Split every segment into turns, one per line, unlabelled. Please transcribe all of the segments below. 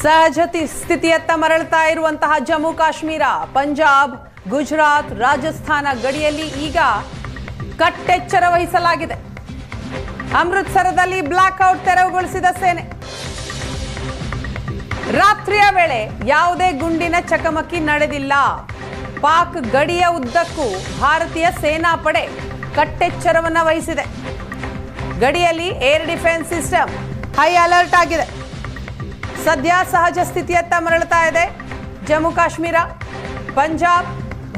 ಸಹಜ ಸ್ಥಿತಿಯತ್ತ ಮರಳುತ್ತಾ ಇರುವಂತಹ ಜಮ್ಮು ಕಾಶ್ಮೀರ, ಪಂಜಾಬ್, ಗುಜರಾತ್, ರಾಜಸ್ಥಾನ ಗಡಿಯಲ್ಲಿ ಈಗ ಕಟ್ಟೆಚ್ಚರ ವಹಿಸಲಾಗಿದೆ. ಅಮೃತಸರದಲ್ಲಿ ಬ್ಲಾಕ್ಔಟ್ ತೆರವುಗೊಳಿಸಿದ ಸೇನೆ. ರಾತ್ರಿಯ ವೇಳೆ ಯಾವುದೇ ಗುಂಡಿನ ಚಕಮಕಿ ನಡೆದಿಲ್ಲ. ಪಾಕ್ ಗಡಿಯ ಉದ್ದಕ್ಕೂ ಭಾರತೀಯ ಸೇನಾ ಪಡೆ ಕಟ್ಟೆಚ್ಚರವನ್ನ ವಹಿಸಿದೆ. ಗಡಿಯಲ್ಲಿ air defence system high alert ಆಗಿದೆ. ಸದ್ಯ ಸಹಜ ಸ್ಥಿತಿಯತ್ತ ಮರಳುತ್ತಾ ಇದೆ ಜಮ್ಮು ಕಾಶ್ಮೀರ, ಪಂಜಾಬ್,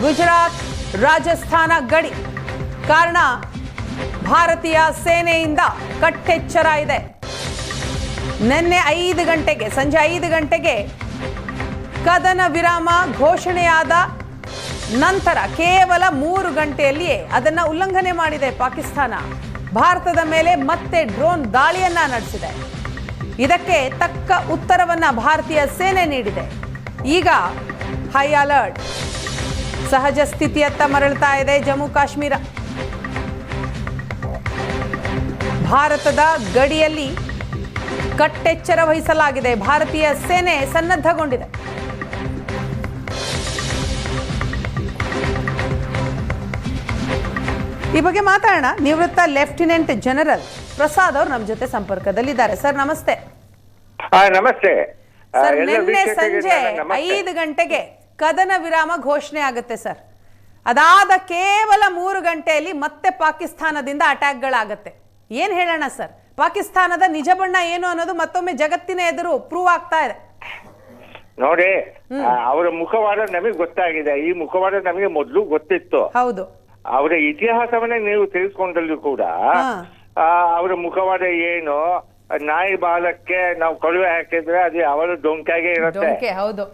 ಗುಜರಾತ್, ರಾಜಸ್ಥಾನ ಗಡಿ. ಕಾರಣ ಭಾರತೀಯ ಸೇನೆಯಿಂದ ಕಟ್ಟೆಚ್ಚರ ಇದೆ. ನಿನ್ನೆ 5 ಗಂಟೆಗೆ, ಸಂಜೆ 5 ಗಂಟೆಗೆ ಕದನ ವಿರಾಮ ಘೋಷಣೆಯಾದ ನಂತರ ಕೇವಲ 3 ಗಂಟೆಯಲ್ಲಿಯೇ ಅದನ್ನ ಉಲ್ಲಂಘನೆ ಮಾಡಿದೆ ಪಾಕಿಸ್ತಾನ. ಭಾರತದ ಮೇಲೆ ಮತ್ತೆ ಡ್ರೋನ್ ದಾಳಿಯನ್ನ ನಡೆಸಿದೆ. ಇದಕ್ಕೆ ತಕ್ಕ ಉತ್ತರವನ್ನ ಭಾರತೀಯ ಸೇನೆ ನೀಡಿದೆ. ಈಗ ಹೈ ಅಲರ್ಟ್, ಸಹಜ ಸ್ಥಿತಿಯತ್ತ ಮರಳುತ್ತಾ ಇದೆ ಜಮ್ಮು ಕಾಶ್ಮೀರ. ಭಾರತದ ಗಡಿಯಲ್ಲಿ ಕಟ್ಟೆಚ್ಚರ ವಹಿಸಲಾಗಿದೆ. ಭಾರತೀಯ ಸೇನೆ ಸನ್ನದ್ಧಗೊಂಡಿದೆ. ಈ ಬಗ್ಗೆ ಮಾತಾಡೋಣ. ನಿವೃತ್ತ ಲೆಫ್ಟಿನೆಂಟ್ ಜನರಲ್ ಪ್ರಸಾದ್ ಅವರು ನಮ್ಮ ಜೊತೆ ಸಂಪರ್ಕದಲ್ಲಿದ್ದಾರೆ. ಸರ್ ನಮಸ್ತೆ.
ನಮಸ್ತೆ
ಸರ್, ನಿನ್ನೆ ಸಂಜೆ 5 ಗಂಟೆಗೆ ಕದನ ವಿರಾಮ ಘೋಷಣೆ ಆಗುತ್ತೆ ಸರ್. ಅದಾದ ಕೇವಲ 3 ಗಂಟೆಯಲ್ಲಿ ಮತ್ತೆ ಪಾಕಿಸ್ತಾನದಿಂದ ಅಟ್ಯಾಕ್ಗಳಾಗತ್ತೆ. ಏನ್ ಹೇಳೋಣ ಸರ್, ಪಾಕಿಸ್ತಾನದ ನಿಜ ಬಣ್ಣ ಏನು ಅನ್ನೋದು ಮತ್ತೊಮ್ಮೆ ಜಗತ್ತಿನ ಎದುರು ಪ್ರೂವ್ ಆಗ್ತಾ ಇದೆ.
ನೋಡಿ, ಅವರ ಮುಖವಾಡ ನಮಗೆ ಗೊತ್ತಾಗಿದೆ. ಈ ಮುಖವಾಡ ನಮಗೆ ಮೊದಲು ಗೊತ್ತಿತ್ತು.
ಹೌದು,
ಅವರ ಇತಿಹಾಸವನ್ನೇ ನೀವು ತಿಳಿಸ್ಕೊಂಡಲ್ಲೂ ಕೂಡ ಅವರ ಮುಖವಾಡ ಏನು, ನಾಯಿ ಬಾಲಕ್ಕೆ ನಾವು ಕೊಳವೆ ಹಾಕಿದ್ರೆ ಅದು ಅವರ ಡೊಂಕಾಗೆ ಇರುತ್ತೆ.
ಹೌದು,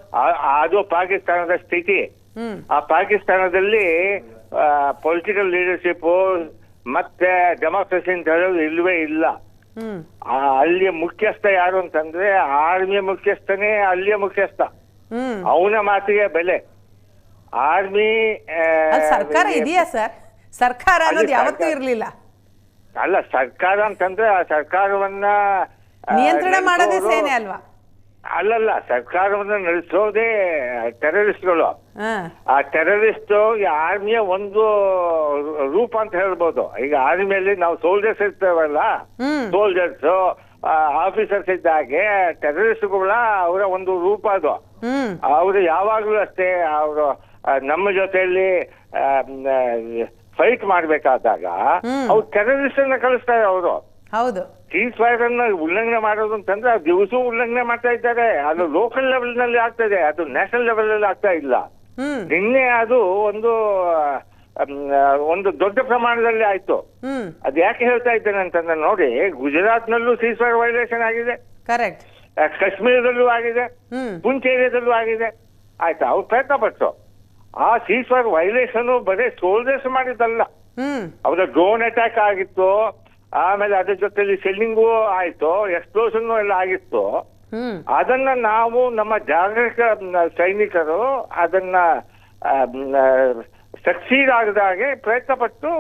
ಅದು ಪಾಕಿಸ್ತಾನದ ಸ್ಥಿತಿ. ಆ ಪಾಕಿಸ್ತಾನದಲ್ಲಿ ಪೊಲಿಟಿಕಲ್ ಲೀಡರ್ಶಿಪ್ ಮತ್ತೆ ಡೆಮಾಕ್ರಸಿ ಅಂತ ಹೇಳೋದು ಇಲ್ವೇ ಇಲ್ಲ. ಅಲ್ಲಿಯ ಮುಖ್ಯಸ್ಥ ಯಾರು ಅಂತಂದ್ರೆ ಆರ್ಮಿಯ ಮುಖ್ಯಸ್ಥನೇ ಅಲ್ಲಿಯ ಮುಖ್ಯಸ್ಥ. ಅವನ ಮಾತಿಗೆ ಬೆಲೆ. ಆರ್ಮಿ
ಸರ್ಕಾರ ಇದೆಯಾ ಸರ್? ಸರ್ಕಾರ ಅನ್ನೋದು ಯಾವತ್ತೂ ಇರ್ಲಿಲ್ಲ.
ಅಲ್ಲ, ಸರ್ಕಾರ ಅಂತಂದ್ರೆ ಆ ಸರ್ಕಾರವನ್ನ
ನಿಯಂತ್ರಣ ಮಾಡೋದೇ ಸೇನೆ ಅಲ್ವಾ?
ಅಲ್ಲಲ್ಲ, ಸರ್ಕಾರವನ್ನ ನಡೆಸೋದೇ ಟೆರರಿಸ್ಟ್ಗಳು. ಆ ಟೆರರಿಸ್ಟ್ ಆರ್ಮಿಯ ಒಂದು ರೂಪ ಅಂತ ಹೇಳ್ಬೋದು. ಈಗ ಆರ್ಮಿಯಲ್ಲಿ ನಾವು ಸೋಲ್ಜರ್ಸ್ ಇರ್ತೇವಲ್ಲ, ಸೋಲ್ಜರ್ಸ್ ಆಫೀಸರ್ಸ್ ಇದ್ದಾಗೆ ಟೆರರಿಸ್ಟ್ಗಳ ಅವರ ಒಂದು ರೂಪ ಅದು. ಅವರು ಯಾವಾಗ್ಲೂ ಅಷ್ಟೇ, ಅವರು ನಮ್ಮ ಜೊತೆಯಲ್ಲಿ ಫೈಟ್ ಮಾಡ್ಬೇಕಾದಾಗ ಅವ್ರು ಟೆರರಿಸ್ಟ್ ಅನ್ನ ಕಳಿಸ್ತಾರೆ. ಅವರು
ಹೌದು,
ಸೀಸ್ ಫೈರ್ ಅನ್ನ ಉಲ್ಲಂಘನೆ ಮಾಡೋದು ಅಂತಂದ್ರೆ ದಿವಸ ಉಲ್ಲಂಘನೆ ಮಾಡ್ತಾ ಇದ್ದಾರೆ. ಅದು ಲೋಕಲ್ ಲೆವೆಲ್ ನಲ್ಲಿ ಆಗ್ತಾ ಇದೆ, ಅದು ನ್ಯಾಷನಲ್ ಲೆವೆಲ್ ಅಲ್ಲಿ ಆಗ್ತಾ ಇಲ್ಲ. ನಿನ್ನೆ ಅದು ಒಂದು ದೊಡ್ಡ ಪ್ರಮಾಣದಲ್ಲಿ ಆಯ್ತು. ಅದ್ ಯಾಕೆ ಹೇಳ್ತಾ ಇದ್ದೇನೆ ಅಂತಂದ್ರೆ, ನೋಡಿ, ಗುಜರಾತ್ ನಲ್ಲೂ ಸೀಸ್ ಫೈರ್ ವೈಲೇಷನ್ ಆಗಿದೆ,
ಕರೆಕ್ಟ್,
ಕಾಶ್ಮೀರದಲ್ಲೂ ಆಗಿದೆ, ಪುಂಚ್ ಏರಿಯಾದಲ್ಲೂ ಆಗಿದೆ. ಆಯ್ತಾ, ಅವ್ರು ಪ್ರಯತ್ನ ಪಟ್ಟು ಆ ಸೀಸ್ ಫೈರ್ ವೈಲೇಷನ್ ಬರೀ ಸೋಲ್ಜರ್ಸ್ ಮಾಡಿದ್ದಲ್ಲ, ಅವರ ಡ್ರೋನ್ ಅಟ್ಯಾಕ್ ಆಗಿತ್ತು, ಆಮೇಲೆ ಅದ್ರ ಜೊತೆಲಿ ಶೆಲ್ಲಿಂಗು ಆಯ್ತು, ಎಕ್ಸ್ಪ್ಲೋಷನ್ ಎಲ್ಲ ಆಗಿತ್ತು. ಅದನ್ನ ನಾವು ನಮ್ಮ ಜಾಗೃತ ಸೈನಿಕರು ಅದನ್ನ ಸಕ್ಸೀಡ್ ಆಗದಾಗೆ ಪ್ರಯತ್ನ ಪಟ್ಟು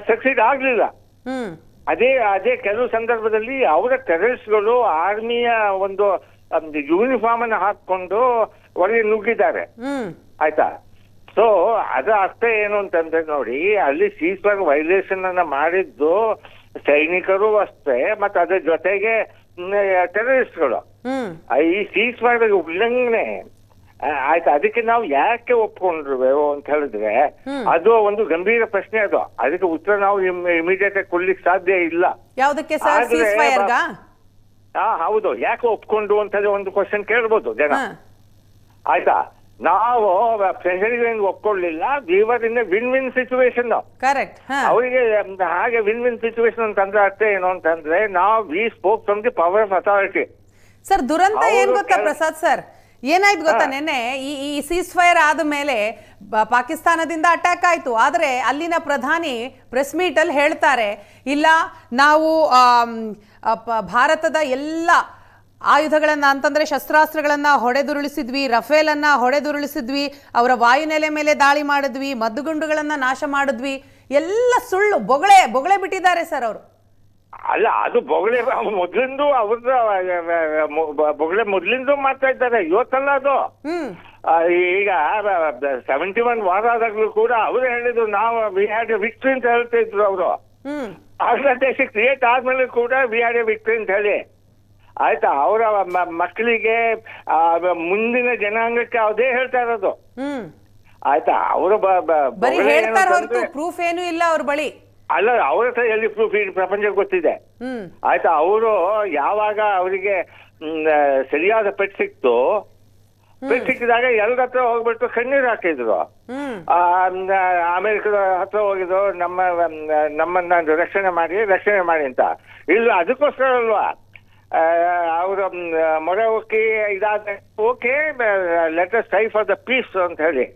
ಸಕ್ಸೀಡ್ ಆಗ್ಲಿಲ್ಲ. ಅದೇ ಕೆಲವು ಸಂದರ್ಭದಲ್ಲಿ ಅವರ ಟೆರರಿಸ್ಟ್ಗಳು ಆರ್ಮಿಯ ಒಂದು ಯೂನಿಫಾರ್ಮ್ ಅನ್ನು ಹಾಕೊಂಡು ಒಳಗೆ ನುಗ್ಗಿದ್ದಾರೆ. ಆಯ್ತಾ, ಸೊ ಅದರ ಅರ್ಥ ಏನು ಅಂತಂದ್ರೆ, ನೋಡಿ, ಅಲ್ಲಿ ಸೀಸ್ ಫೈರ್ ವೈಲೇಷನ್ ಅನ್ನ ಮಾಡಿದ್ದು ಸೈನಿಕರು ಅಷ್ಟೇ, ಮತ್ತೆ ಅದ್ರ ಜೊತೆಗೆ ಟೆರರಿಸ್ಟ್ಗಳು. ಈ ಸೀಸ್ ಫೈರ್ ಉಲ್ಲಂಘನೆ ಆಯ್ತಾ, ಅದಕ್ಕೆ ನಾವು ಯಾಕೆ ಒಪ್ಕೊಂಡ್ರು ಅಂತ ಹೇಳಿದ್ರೆ ಅದು ಒಂದು ಗಂಭೀರ ಪ್ರಶ್ನೆ. ಅದು ಅದಕ್ಕೆ ಉತ್ತರ ನಾವು ಇಮಿಡಿಯೇಟ್ ಆಗಿ ಕೊಡ್ಲಿಕ್ಕೆ ಸಾಧ್ಯ ಇಲ್ಲ.
ಯಾವುದಕ್ಕೆ ಸರ್? ಸೀಸ್ ಫೈರ್ ಗ?
ಹೌದು, ಯಾಕೆ ಒಪ್ಕೊಂಡ್ರು ಅಂತ ಒಂದು ಕ್ವಶನ್ ಕೇಳ್ಬೋದು ಜನ. ಆಯ್ತಾ, ನಾವು ಪ್ರೆಷರ್ಗೆ ಒಪ್ಕೊಳ್ಳಿಲ್ಲ. ವಿವರ್ ಇನ್ ವಿನ್ ವಿನ್ ಸಿಚುವೇಶನ್.
ಕರೆಕ್ಟ್.
ಅವರಿಗೆ ಹಾಗೆ ವಿನ್ ವಿನ್ ಸಿಚುವೇಶನ್ ಅಂತಂದ್ರೆ ಅರ್ಥ ಏನು ಅಂತಂದ್ರೆ, ನಾವು we spoke from the power of authority.
Sir, ದುರಂತ ಏನ್ ಗೊತ್ತಾ ಪ್ರಸಾದ್ ಸರ್, ಏನಾಯ್ತು ಗೊತ್ತಾ, ನೆನ್ನೆ ಈ ಸೀಸ್ ಫೈರ್ ಆದ ಮೇಲೆ ಪಾಕಿಸ್ತಾನದಿಂದ ಅಟ್ಯಾಕ್ ಆಯ್ತು. ಆದ್ರೆ ಅಲ್ಲಿನ ಪ್ರಧಾನಿ ಪ್ರೆಸ್ ಮೀಟ್ ಅಲ್ಲಿ ಹೇಳ್ತಾರೆ, ಇಲ್ಲ ನಾವು ಭಾರತದ ಎಲ್ಲ ಆಯುಧಗಳನ್ನ ಅಂತಂದ್ರೆ ಶಸ್ತ್ರಾಸ್ತ್ರಗಳನ್ನ ಹೊಡೆದುರುಳಿಸಿದ್ವಿ, ರಫೇಲ್ ಅನ್ನ ಹೊಡೆದುರುಳಿಸಿದ್ವಿ, ಅವರ ವಾಯುನೆಲೆ ಮೇಲೆ ದಾಳಿ ಮಾಡಿದ್ವಿ, ಮದ್ದುಗುಂಡುಗಳನ್ನ ನಾಶ ಮಾಡಿದ್ವಿ, ಎಲ್ಲ ಸುಳ್ಳು ಬೊಗಳೆ ಬಿಟ್ಟಿದ್ದಾರೆ ಸರ್ ಅವರು.
ಅಲ್ಲ, ಅದು ಬೊಗಳೆ ಮೊದ್ಲಿಂದು ಅವ್ರದ್ದು ಬೊಗಳೆ ಮೊದ್ಲಿಂದು ಮಾಡ್ತಾ ಇದ್ದಾರೆ, ಇವತ್ತಲ್ಲ ಅದು. ಈಗ 71 ವಾರ ಆದಾಗ್ಲೂ ಕೂಡ ಅವರು ಹೇಳಿದ್ರು ನಾವು ವಿ ಹ್ಯಾಡ್ ಎ ವಿಕ್ಟ್ರಿ ಅಂತ ಹೇಳ್ತಾ ಇದ್ರು ಅವರು. ಬಾಂಗ್ಲಾದೇಶ ಕ್ರಿಯೇಟ್ ಆದ್ಮೇಲೆ ಕೂಡ ವಿ ಹ್ಯಾಡ್ ಎ ವಿಕ್ಟ್ರಿ ಅಂತ ಹೇಳಿ ಆಯ್ತಾ. ಅವರ ಮಕ್ಕಳಿಗೆ ಮುಂದಿನ ಜನಾಂಗಕ್ಕೆ ಅದೇ ಹೇಳ್ತಾ ಇರೋದು ಆಯ್ತಾ. ಅವರು
ಪ್ರೂಫ್ ಏನು ಇಲ್ಲ ಅವ್ರ ಬಳಿ.
ಅಲ್ಲ, ಅವ್ರ ಹತ್ರ ಎಲ್ಲಿ ಪ್ರೂಫ್ ಈ ಪ್ರಪಂಚಕ್ಕೆ ಗೊತ್ತಿದೆ ಆಯ್ತಾ. ಅವರು ಯಾವಾಗ ಅವರಿಗೆ ಸರಿಯಾದ ಪೆಟ್ ಸಿಕ್ತು, ಪೆಟ್ ಸಿಕ್ಕಿದಾಗ ಎಲ್ಲರ ಹತ್ರ ಹೋಗ್ಬಿಟ್ಟು ಕಣ್ಣೀರು ಹಾಕಿದ್ರು. ಅಮೆರಿಕದ ಹತ್ರ ಹೋಗಿದ್ರು, ನಮ್ಮನ್ನ ರಕ್ಷಣೆ ಮಾಡಿ ಅಂತ. ಇಲ್ಲ, ಅದಕ್ಕೋಸ್ಕರ ಅಲ್ವಾ ಅವರು ಮೊರೆ ಹೋಗಿ ಇದಾದ okay let us try for the peace ಅಂತ ಹೇಳಿ.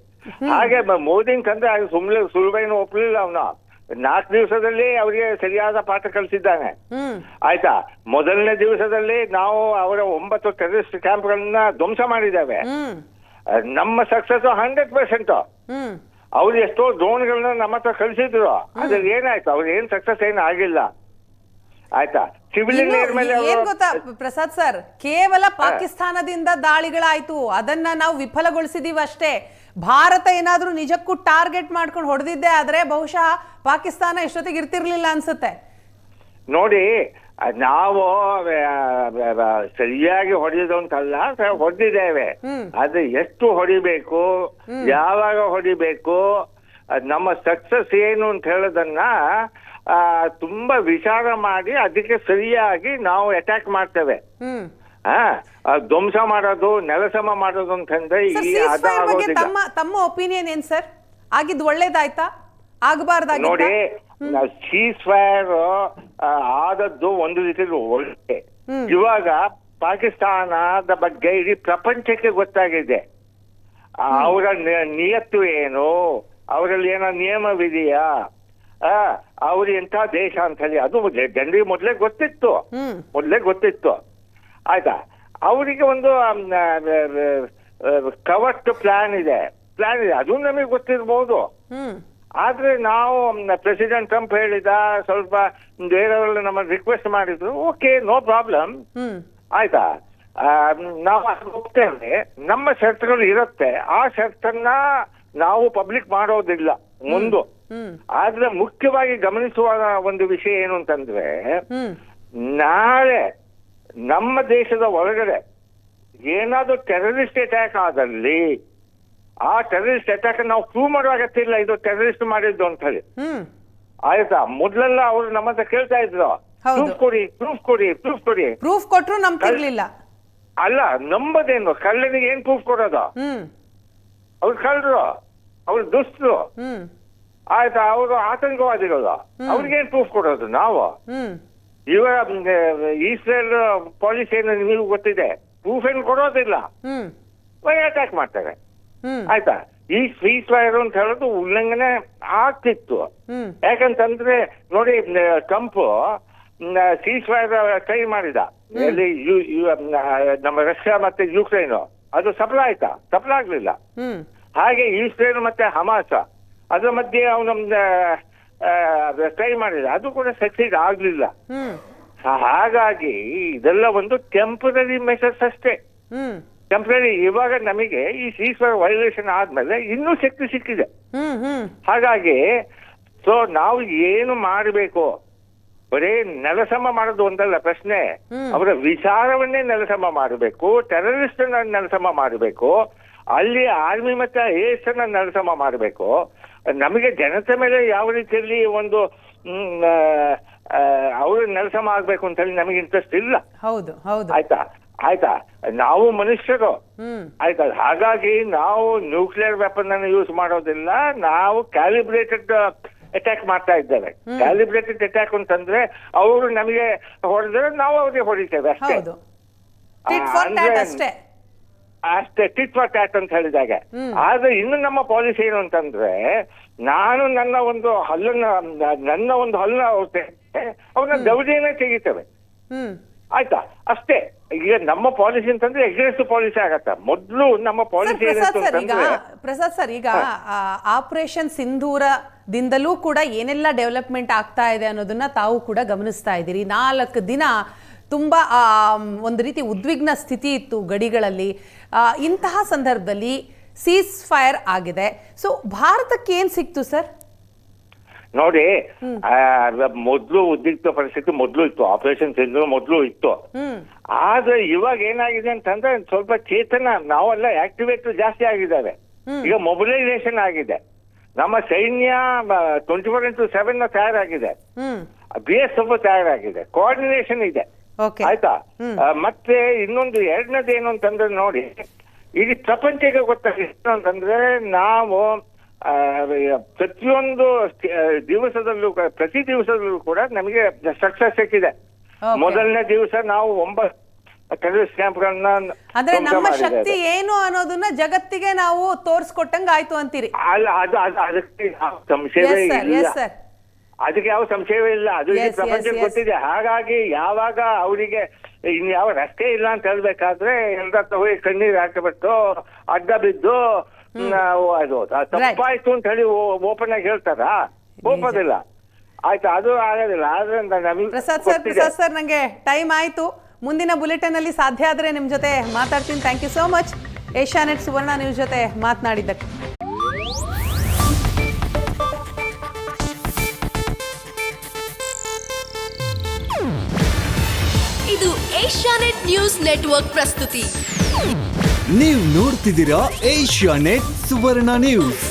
ಹಾಗೆ ಮೋದಿನ್ ತಂದ್ರೆ ಸುಮ್ನೆ ಸುಲಭೇನು ಒಪ್ಪಲಿಲ್ಲ ಅವನು. 4 ದಿವಸದಲ್ಲಿ ಅವರಿಗೆ ಸರಿಯಾದ ಪಾಠ ಕಲಿಸಿದ್ದಾನೆ ಆಯ್ತಾ. ಮೊದಲನೇ ದಿವಸದಲ್ಲಿ ನಾವು ಅವರ 9 ಟೆರರಿಸ್ಟ್ ಕ್ಯಾಂಪ್ಗಳನ್ನ ಧ್ವಂಸ ಮಾಡಿದ್ದೇವೆ. ನಮ್ಮ ಸಕ್ಸಸ್ 100%. ಅವ್ರು ಎಷ್ಟೋ ಡ್ರೋನ್ಗಳನ್ನ ನಮ್ಮ ಹತ್ರ ಕಳಿಸಿದ್ರು, ಅದ್ರಲ್ಲಿ ಏನಾಯ್ತು, ಅವ್ರು ಏನ್ ಸಕ್ಸಸ್ ಏನು ಆಗಿಲ್ಲ ಆಯ್ತಾ. ಸಿವಿಲಿಯನ್ ಏರ್ ಮೇಲೆ
ಏನ್ ಗೊತ್ತಾ ಪ್ರಸಾದ್ ಸರ್, ಕೇವಲ ಪಾಕಿಸ್ತಾನದಿಂದ ದಾಳಿಗಳಾಯ್ತು, ಅದನ್ನ ನಾವು ವಿಫಲಗೊಳಿಸಿದೀವಿ ಅಷ್ಟೇ. ಭಾರತ ಏನಾದ್ರೂ ನಿಜಕ್ಕೂ ಟಾರ್ಗೆಟ್ ಮಾಡ್ಕೊಂಡು ಹೊಡೆದಿದ್ದೆ ಆದ್ರೆ ಬಹುಶಃ ಪಾಕಿಸ್ತಾನ ಎಷ್ಟೊತ್ತಿಗೆ ಇರ್ತಿರ್ಲಿಲ್ಲ ಅನ್ಸುತ್ತೆ.
ನೋಡಿ, ನಾವು ಸರಿಯಾಗಿ ಹೊಡೆಯೋದು ಅಂತಲ್ಲ, ಹೊಡೆದಿದ್ದೇವೆ. ಆದ್ರೆ ಎಷ್ಟು ಹೊಡಿಬೇಕು, ಯಾವಾಗ ಹೊಡಿಬೇಕು, ನಮ್ಮ ಸಕ್ಸಸ್ ಏನು ಅಂತ ಹೇಳೋದನ್ನ ತುಂಬಾ ವಿಚಾರ ಮಾಡಿ ಅದಕ್ಕೆ ಸರಿಯಾಗಿ ನಾವು ಅಟ್ಯಾಕ್ ಮಾಡ್ತೇವೆ. ಧ್ವಂಸ ಮಾಡೋದು, ನೆಲಸಮ ಮಾಡೋದು ಅಂತಂದ್ರೆ
ತಮ್ಮ ಒಪಿನಿಯನ್ ಏನ್ ಸರ್? ಆಗಿದ್ದು ಒಳ್ಳೇದಾಯ್ತಾ, ಆಗಬಾರ್ದಾಗಿ?
ನೋಡಿ, ಸೀಸ್ ಫೈರ್ ಆದದ್ದು ಒಂದು ರೀತಿಯಲ್ಲಿ ಒಳ್ಳೆ. ಇವಾಗ ಪಾಕಿಸ್ತಾನದ ಬಗ್ಗೆ ಇಡೀ ಪ್ರಪಂಚಕ್ಕೆ ಗೊತ್ತಾಗಿದೆ. ಅವರ ನಿಯತ್ತು ಏನು, ಅವರಲ್ಲಿ ಏನೋ ನಿಯಮವಿದೆಯಾ, ಅವ್ರು ಎಂಥ ದೇಶ ಅಂತ ಹೇಳಿ ಅದು ಜನರಿಗೆ ಮೊದಲೇ ಗೊತ್ತಿತ್ತು ಆಯ್ತಾ. ಅವರಿಗೆ ಒಂದು ಕವರ್ಟ್ ಪ್ಲಾನ್ ಇದೆ, ಅದು ನಮಗೆ ಗೊತ್ತಿರ್ಬೋದು. ಆದ್ರೆ ನಾವು ಪ್ರೆಸಿಡೆಂಟ್ ಟ್ರಂಪ್ ಹೇಳಿದ, ಸ್ವಲ್ಪ ಬೇರೆಯವ್ರಲ್ಲಿ ನಮ್ಮನ್ನು ರಿಕ್ವೆಸ್ಟ್ ಮಾಡಿದ್ರು, ಓಕೆ ನೋ ಪ್ರಾಬ್ಲಮ್ ಆಯ್ತಾ. ನಾವು ಹೋಗ್ತೇವೆ, ನಮ್ಮ ಷರತ್ತುಗಳು ಇರುತ್ತೆ, ಆ ಷರತ್ತನ್ನ ನಾವು ಪಬ್ಲಿಕ್ ಮಾಡೋದಿಲ್ಲ ಮುಂದೆ. ಆದ್ರೆ ಮುಖ್ಯವಾಗಿ ಗಮನಿಸುವ ಒಂದು ವಿಷಯ ಏನು ಅಂತಂದ್ರೆ, ನಾಳೆ ನಮ್ಮ ದೇಶದ ಒಳಗಡೆ ಏನಾದ್ರೂ ಟೆರರಿಸ್ಟ್ ಅಟ್ಯಾಕ್ ಆದಲ್ಲಿ ಆ ಟೆರರಿಸ್ಟ್ ಅಟ್ಯಾಕ್ ನಾವು ಪ್ರೂವ್ ಮಾಡೋ ಅಗತ್ಯ ಇಲ್ಲ, ಇದು ಟೆರರಿಸ್ಟ್ ಮಾಡಿದ್ದು ಅಂತ ಹೇಳಿ ಆಯ್ತಾ. ಮೊದ್ಲೆಲ್ಲ ಅವ್ರು ನಮ್ಮ ಹತ್ರ ಕೇಳ್ತಾ ಇದ್ರು, ಪ್ರೂಫ್ ಕೊಡಿ.
ಪ್ರೂಫ್ ಕೊಟ್ರು ನಂಬಿರ್ಲಿಲ್ಲ.
ಅಲ್ಲ, ನಂಬದೇನು, ಕಳ್ಳನಿಗೆ ಏನ್ ಪ್ರೂಫ್ ಕೊಡೋದು? ಅವ್ರು ಕಳ್ಳರು, ಅವ್ರು ದುಷ್ಟರು ಆಯ್ತಾ, ಅವರು ಆತಂಕವಾದಿಗಳು, ಅವ್ರಿಗೇನ್ ಪ್ರೂಫ್ ಕೊಡೋದು ನಾವು? ಇವಾಗ ಇಸ್ರೇಲ್ ಪಾಲಿಸಿ ಏನು ನಿಮಗೂ ಗೊತ್ತಿದೆ, ಪ್ರೂಫ್ ಏನು ಕೊಡೋದಿಲ್ಲ, ಅಟ್ಯಾಕ್ ಮಾಡ್ತಾರೆ ಆಯ್ತಾ. ಈ ಸೀಸ್ ಫೈರ್ ಅಂತ ಹೇಳೋದು ಉಲ್ಲಂಘನೆ ಆಗ್ತಿತ್ತು. ಯಾಕಂತಂದ್ರೆ ನೋಡಿ, ಟ್ರಂಪ್ ಸೀಸ್ ಫೈರ್ ಟ್ರೈ ಮಾಡಿದ, ಎಲ್ಲಿ ನಮ್ಮ ರಷ್ಯಾ ಮತ್ತೆ ಯುಕ್ರೇನ್, ಅದು ಸಫಲ ಆಯ್ತಾ? ಸಫಲ ಆಗ್ಲಿಲ್ಲ. ಹಾಗೆ ಇಸ್ರೇಲ್ ಮತ್ತೆ ಹಮಾಸ ಅದ್ರ ಮಧ್ಯೆ ಅವನು ಟ್ರೈ ಮಾಡಿದ, ಅದು ಕೂಡ ಸಕ್ಸೀಡ್ ಆಗ್ಲಿಲ್ಲ. ಹಾಗಾಗಿ ಇದೆಲ್ಲ ಒಂದು ಟೆಂಪರರಿ ಮೆಷರ್ಸ್ ಅಷ್ಟೇ, ಟೆಂಪರರಿ. ಇವಾಗ ನಮಗೆ ಈ ಸೀಸ್ಫೈರ್ ವೈಲೇಷನ್ ಆದ್ಮೇಲೆ ಇನ್ನೂ ಶಕ್ತಿ ಸಿಕ್ಕಿದೆ. ಹಾಗಾಗಿ ಸೊ ನಾವು ಏನು ಮಾಡಬೇಕು, ಬರೀ ನೆಲಸಮ ಮಾಡೋದು ಒಂದಲ್ಲ ಪ್ರಶ್ನೆ, ಅವರ ವಿಚಾರವನ್ನೇ ನೆಲಸಮ ಮಾಡಬೇಕು, ಟೆರರಿಸ್ಟ್ ನೆಲಸಮ ಮಾಡಬೇಕು, ಅಲ್ಲಿ ಆರ್ಮಿ ಮತ್ತೆ ಐಎಎಸ್ ಅನ್ನ ನೆಲಸಮ ಮಾಡಬೇಕು. ನಮಗೆ ಜನತೆ ಮೇಲೆ ಯಾವ ರೀತಿಯಲ್ಲಿ ಒಂದು ಅವರು ನೆಲಸಮ ಆಗ್ಬೇಕು ಅಂತ ಹೇಳಿ ನಮಗೆ ಇಂಟ್ರೆಸ್ಟ್ ಇಲ್ಲ. ಆಯ್ತಾ, ನಾವು ಮನುಷ್ಯರು ಆಯ್ತಾ. ಹಾಗಾಗಿ ನಾವು ನ್ಯೂಕ್ಲಿಯರ್ ವೆಪನ್ ಅನ್ನು ಯೂಸ್ ಮಾಡೋದಿಲ್ಲ, ನಾವು ಕ್ಯಾಲಿಬ್ರೇಟೆಡ್ ಅಟ್ಯಾಕ್ ಮಾಡ್ತಾ ಇದ್ದೇವೆ. ಕ್ಯಾಲಿಬ್ರೇಟೆಡ್ ಅಟ್ಯಾಕ್ ಅಂತಂದ್ರೆ ಅವರು ನಮಗೆ ಹೊಡೆದ್ರೆ ನಾವು ಅವ್ರಿಗೆ ಹೊಡಿತೇವೆ ಅಷ್ಟೇ, ಅಷ್ಟೇ ಟಿಟ್ ಫಾರ್ ಟ್ಯಾಟ್ ಅಂತ ಹೇಳಿದಾಗ. ಆದ್ರೆ ಇನ್ನು ನಮ್ಮ ಪಾಲಿಸಿ ಏನು ಅಂತಂದ್ರೆ, ನಾನು ನನ್ನ ಒಂದು ಹಲ್ಲನ್ನ ಅವ್ರನ್ನ ದೌರ್ಜನ್ಯ ತೆಗಿತೇವೆ ಆಯ್ತಾ, ಅಷ್ಟೇ. ಈಗ ನಮ್ಮ ಪಾಲಿಸಿ ಅಂತಂದ್ರೆ ಎಗ್ರೆಸಿವ್ ಪಾಲಿಸಿ ಆಗತ್ತ. ಮೊದಲು ನಮ್ಮ ಪಾಲಿಸಿ
ಪ್ರಸಾದ್ ಸರ್, ಈಗ ಆಪರೇಷನ್ ಸಿಂಧೂರ ದಿಂದಲೂ ಕೂಡ ಏನೆಲ್ಲ ಡೆವಲಪ್ಮೆಂಟ್ ಆಗ್ತಾ ಇದೆ ಅನ್ನೋದನ್ನ ತಾವು ಕೂಡ ಗಮನಿಸ್ತಾ ಇದ್ದೀರಿ. 4 ದಿನ ತುಂಬ ಒಂದು ರೀತಿ ಉದ್ವಿಗ್ನ ಸ್ಥಿತಿ ಇತ್ತು ಗಡಿಗಳಲ್ಲಿ. ಇಂತಹ ಸಂದರ್ಭದಲ್ಲಿ ಸೀಸ್ ಫೈರ್ ಆಗಿದೆ. ಸೊ ಭಾರತಕ್ಕೆ ಏನ್ ಸಿಕ್ತು ಸರ್?
ನೋಡಿ, ಮೊದಲು ಉದ್ರಿಕ್ತ ಪರಿಸ್ಥಿತಿ ಮೊದಲು ಇತ್ತು, ಆಪರೇಷನ್ ಸಿಂಧೂರ್ ಮೊದಲು ಇತ್ತು. ಆದ್ರೆ ಇವಾಗ ಏನಾಗಿದೆ ಅಂತಂದ್ರೆ ಸ್ವಲ್ಪ ಚೇತನ ನಾವೆಲ್ಲ ಆಕ್ಟಿವೇಟ್ ಜಾಸ್ತಿ ಆಗಿದ್ದಾವೆ. ಈಗ ಮೊಬಿಲೈಸೇಷನ್ ಆಗಿದೆ. ನಮ್ಮ ಸೈನ್ಯ 24/7 ತಯಾರಾಗಿದೆ. BSF ತಯಾರಾಗಿದೆ. ಕೋಆರ್ಡಿನೇಷನ್ ಇದೆ. ಆಯ್ತಾ? ಮತ್ತೆ ಇನ್ನೊಂದು ಎರಡನೇದು ಏನು ಅಂತಂದ್ರೆ ನೋಡಿ, ಇಡೀ ಪ್ರಪಂಚಕ್ಕೆ ಗೊತ್ತಾಗಿದೆ ಅಂತಂದ್ರೆ ನಾವು ಪ್ರತಿಯೊಂದು ಪ್ರತಿ ದಿವಸದಲ್ಲೂ ಕೂಡ ನಮಗೆ ಸಕ್ಸಸ್ ಸಿಕ್ಕಿದೆ. ಮೊದಲನೇ ದಿವಸ ನಾವು 9 ಟೆರರಿಸ್ಟ್ ಕ್ಯಾಂಪ್ಗಳನ್ನ
ಅಂದ್ರೆ ನಮ್ಮ ಶಕ್ತಿ ಏನು ಅನ್ನೋದನ್ನ ಜಗತ್ತಿಗೆ ನಾವು ತೋರ್ಸ್ಕೊಟ್ಟಂಗ ಆಯ್ತು ಅಂತೀರಿ?
ಅಲ್ಲ, ಅದಕ್ಕೆ ಸಂಶಯವೇ ಇಲ್ಲ. ಅದಕ್ಕೆ ಯಾವ ಸಂಶಯವೇ ಇಲ್ಲ. ಅದು ಈ ಪ್ರಪಂಚಕ್ಕೆ ಗೊತ್ತಿದೆ. ಹಾಗಾಗಿ ಯಾವಾಗ ಅವರಿಗೆ ಇನ್ಯಾವ ರಸ್ತೆ ಇಲ್ಲ ಅಂತ ಹೇಳ್ಬೇಕಾದ್ರೆ ಎಲ್ಲರ ಹೋಗಿ ಕಣ್ಣೀರು ಹಾಕಬಿಟ್ಟು ಅಡ್ಡ ಬಿದ್ದು ಅದು ತಪ್ಪಾಯ್ತು ಅಂತ ಹೇಳಿ ಓಪನ್ ಆಗಿ ಹೇಳ್ತಾರ? ಒಪ್ಪೋದಿಲ್ಲ. ಆಯ್ತಾ? ಅದು ಆಗೋದಿಲ್ಲ. ಆದ್ರಿಂದ
ಪ್ರಸಾದ್ ಸರ್, ನಂಗೆ ಟೈಮ್ ಆಯ್ತು. ಮುಂದಿನ ಬುಲೆಟಿನ್ ಅಲ್ಲಿ ಸಾಧ್ಯ ಆದ್ರೆ ನಿಮ್ ಜೊತೆ ಮಾತಾಡ್ತೀನಿ. Thank you so much Asianet Suvarna news ಜೊತೆ ಮಾತನಾಡಿದ್ದಕ್ಕೆ.
ಇದು ಏಷ್ಯಾನೆಟ್ ನ್ಯೂಸ್ ನೆಟ್ವರ್ಕ್ ಪ್ರಸ್ತುತಿ.
ನೀವು ನೋಡ್ತಿದ್ದೀರಾ ಏಷ್ಯಾನೆಟ್ ಸುವರ್ಣ ನ್ಯೂಸ್.